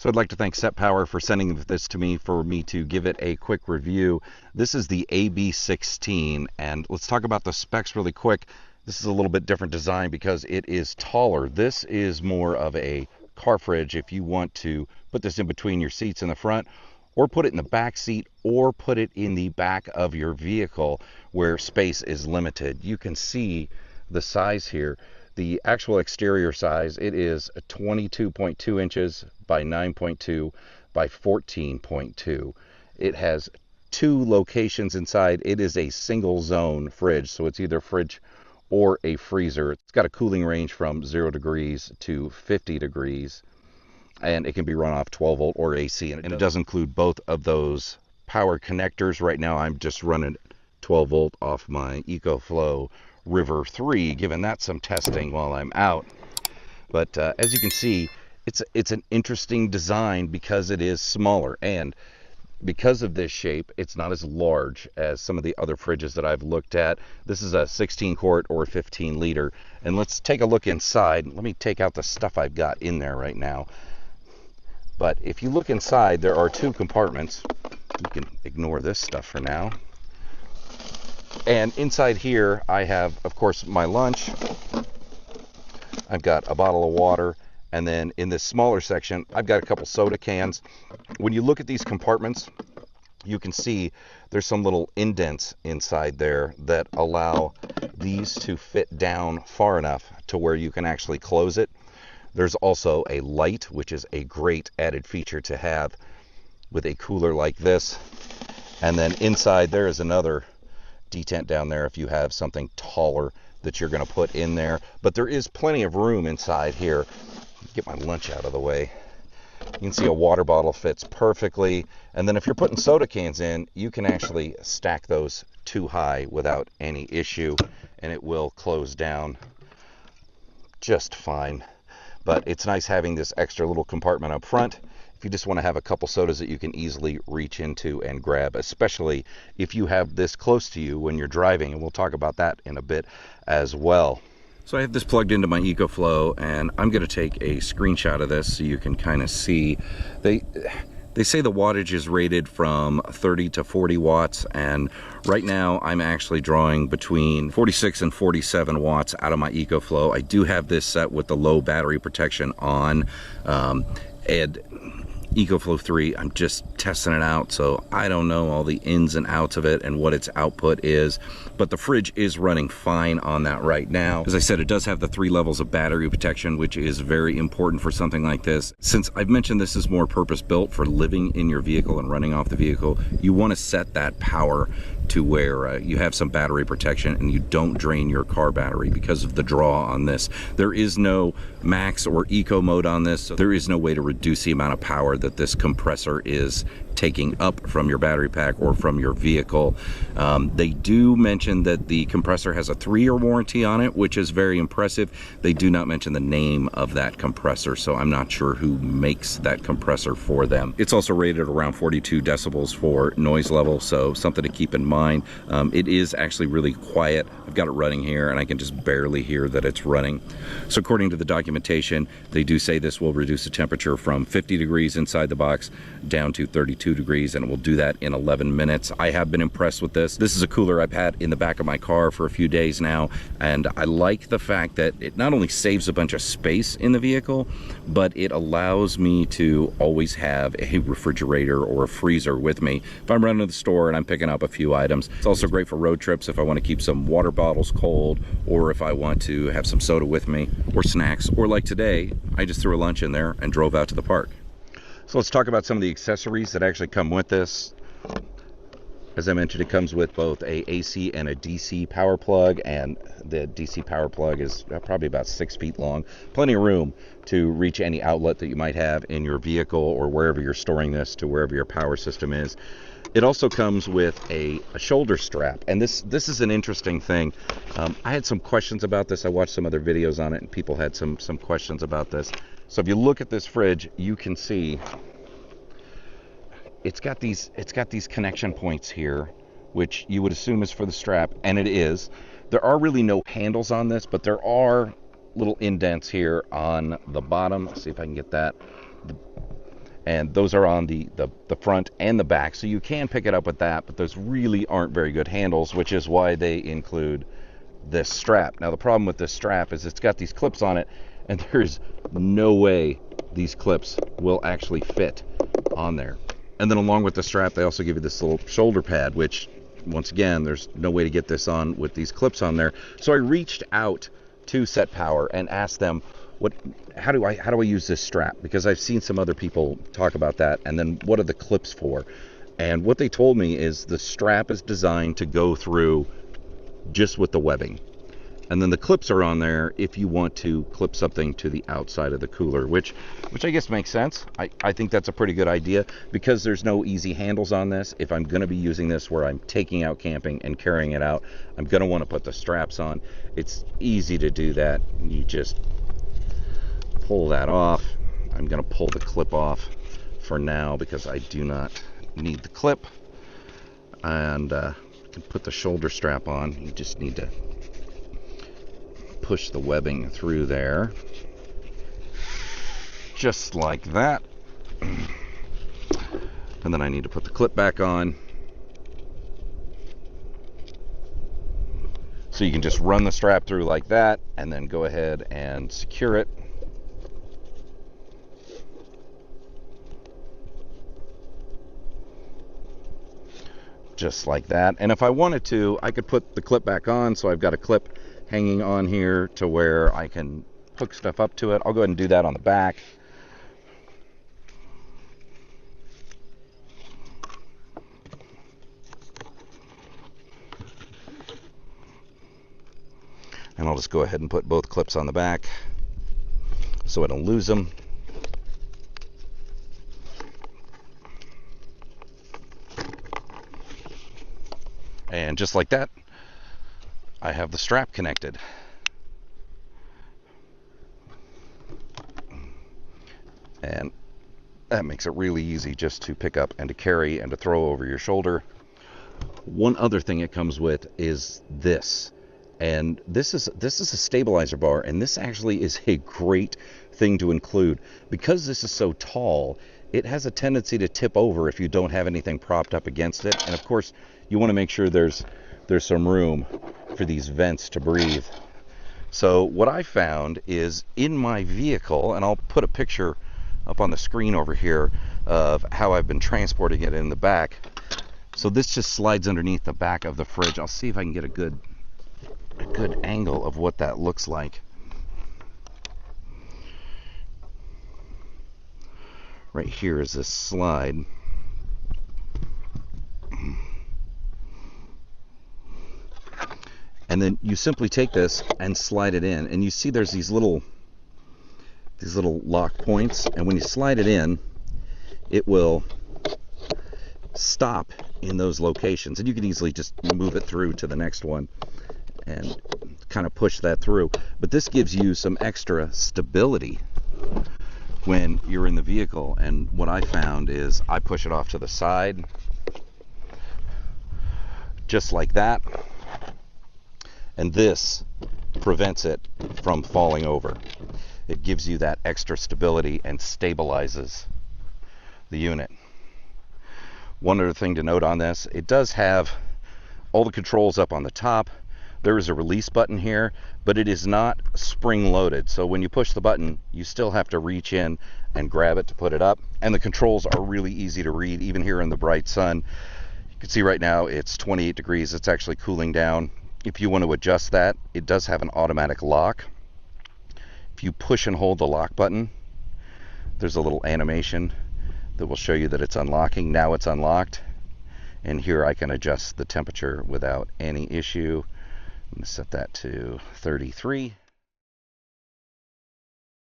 So I'd like to thank SetPower for sending this to me for me to give it a quick review. This is the AB16, and let's talk about the specs really quick. This is a little bit different design because it is taller. This is more of a car fridge if you want to put this in between your seats in the front, or put it in the back seat, or put it in the back of your vehicle where space is limited. You can see the size here. The actual exterior size, it is 22.2 inches by 9.2 by 14.2. It has 2 locations inside. It is a single zone fridge, so it's either fridge or a freezer. It's got a cooling range from 0 degrees to 50 degrees, and it can be run off 12 volt or AC, and it does include both of those power connectors. Right now I'm just running 12 volt off my EcoFlow River 3, giving that some testing while I'm out. But as you can see, it's an interesting design because it is smaller, and because of this shape, it's not as large as some of the other fridges that I've looked at. This is a 16 quart or 15 liter, and let's take a look inside. Let me take out the stuff I've got in there right now. But if you look inside, there are 2 compartments. You can ignore this stuff for now. And inside here, I have, of course, my lunch. I've got a bottle of water. And then in this smaller section, I've got a couple soda cans. When you look at these compartments, you can see there's some little indents inside there that allow these to fit down far enough to where you can actually close it. There's also a light, which is a great added feature to have with a cooler like this. And then inside there is another detent down there if you have something taller that you're going to put in there. But there is plenty of room inside here. Get my lunch out of the way. You can see a water bottle fits perfectly. And then if you're putting soda cans in, you can actually stack those too high without any issue, and it will close down just fine. But it's nice having this extra little compartment up front if you just want to have a couple sodas that you can easily reach into and grab, especially if you have this close to you when you're driving, and we'll talk about that in a bit as well. So I have this plugged into my EcoFlow, and I'm going to take a screenshot of this so you can kind of see. They say the wattage is rated from 30 to 40 watts, and right now I'm actually drawing between 46 and 47 watts out of my EcoFlow. I do have this set with the low battery protection on, and EcoFlow 3, I'm just testing it out, so I don't know all the ins and outs of it and what its output is, but the fridge is running fine on that right now. As I said, it does have the 3 levels of battery protection, which is very important for something like this. Since I've mentioned this is more purpose-built for living in your vehicle and running off the vehicle, you want to set that power to where you have some battery protection and you don't drain your car battery because of the draw on this. There is no max or eco mode on this, so there is no way to reduce the amount of power that this compressor is taking up from your battery pack or from your vehicle. They do mention that the compressor has a 3-year warranty on it, which is very impressive. They do not mention the name of that compressor, so I'm not sure who makes that compressor for them. It's also rated around 42 decibels for noise level, so something to keep in mind. It is actually really quiet. I've got it running here and I can just barely hear that it's running. So according to the documentation, they do say this will reduce the temperature from 50 degrees inside the box down to 32 degrees, and it will do that in 11 minutes. I have been impressed with this. This is a cooler I've had in the back of my car for a few days now, and I like the fact that it not only saves a bunch of space in the vehicle, but it allows me to always have a refrigerator or a freezer with me if I'm running to the store and I'm picking up a few items. It's also great for road trips if I want to keep some water bottles cold, or if I want to have some soda with me, or snacks, or like today, I just threw a lunch in there and drove out to the park. So let's talk about some of the accessories that actually come with this. As I mentioned, it comes with both a AC and a DC power plug, and the DC power plug is probably about 6 feet long. Plenty of room to reach any outlet that you might have in your vehicle or wherever you're storing this, to wherever your power system is. It also comes with a shoulder strap, and this is an interesting thing. I had some questions about this. I watched some other videos on it, and people had some questions about this. So if you look at this fridge, you can see it's got these connection points here, which you would assume is for the strap, and it is. There are really no handles on this, but there are little indents here on the bottom. Let's see if I can get that. and those are on the front and the back, so you can pick it up with that, but those really aren't very good handles, which is why they include this strap. Now the problem with this strap is it's got these clips on it, and there's no way these clips will actually fit on there. And then along with the strap, they also give you this little shoulder pad, which once again, there's no way to get this on with these clips on there. So I reached out to SetPower and asked them, how do I use this strap? Because I've seen some other people talk about that, and then what are the clips for? And what they told me is the strap is designed to go through just with the webbing, and then the clips are on there if you want to clip something to the outside of the cooler, which I guess makes sense. I think that's a pretty good idea, because there's no easy handles on this. If I'm going to be using this where I'm taking out camping and carrying it out, I'm going to want to put the straps on. It's easy to do that. You just pull that off. I'm going to pull the clip off for now because I do not need the clip, and put the shoulder strap on. You just need to push the webbing through there, just like that. And then I need to put the clip back on. So you can just run the strap through like that, and then go ahead and secure it. Just like that. And if I wanted to, I could put the clip back on, so I've got a clip hanging on here to where I can hook stuff up to it. I'll go ahead and do that on the back. And I'll just go ahead and put both clips on the back so I don't lose them. And just like that, I have the strap connected. And that makes it really easy just to pick up and to carry and to throw over your shoulder. One other thing it comes with is this. And this is a stabilizer bar, and this actually is a great thing to include. Because this is so tall, it has a tendency to tip over if you don't have anything propped up against it. And of course, you want to make sure there's some room for these vents to breathe. So what I found is in my vehicle, and I'll put a picture up on the screen over here of how I've been transporting it in the back. So this just slides underneath the back of the fridge. I'll see if I can get a good angle of what that looks like. Right here is this slide. And then you simply take this and slide it in, and you see there's these little lock points, and when you slide it in, it will stop in those locations, and you can easily just move it through to the next one and kind of push that through. But this gives you some extra stability when you're in the vehicle. And what I found is I push it off to the side just like that, and this prevents it from falling over. It gives you that extra stability and stabilizes the unit. One other thing to note on this, it does have all the controls up on the top. There is a release button here, but it is not spring loaded. So when you push the button, you still have to reach in and grab it to put it up. And the controls are really easy to read, even here in the bright sun. You can see right now it's 28 degrees. It's actually cooling down. If you want to adjust that, it does have an automatic lock. If you push and hold the lock button, there's a little animation that will show you that it's unlocking. Now it's unlocked, and here I can adjust the temperature without any issue. I'm going to set that to 33.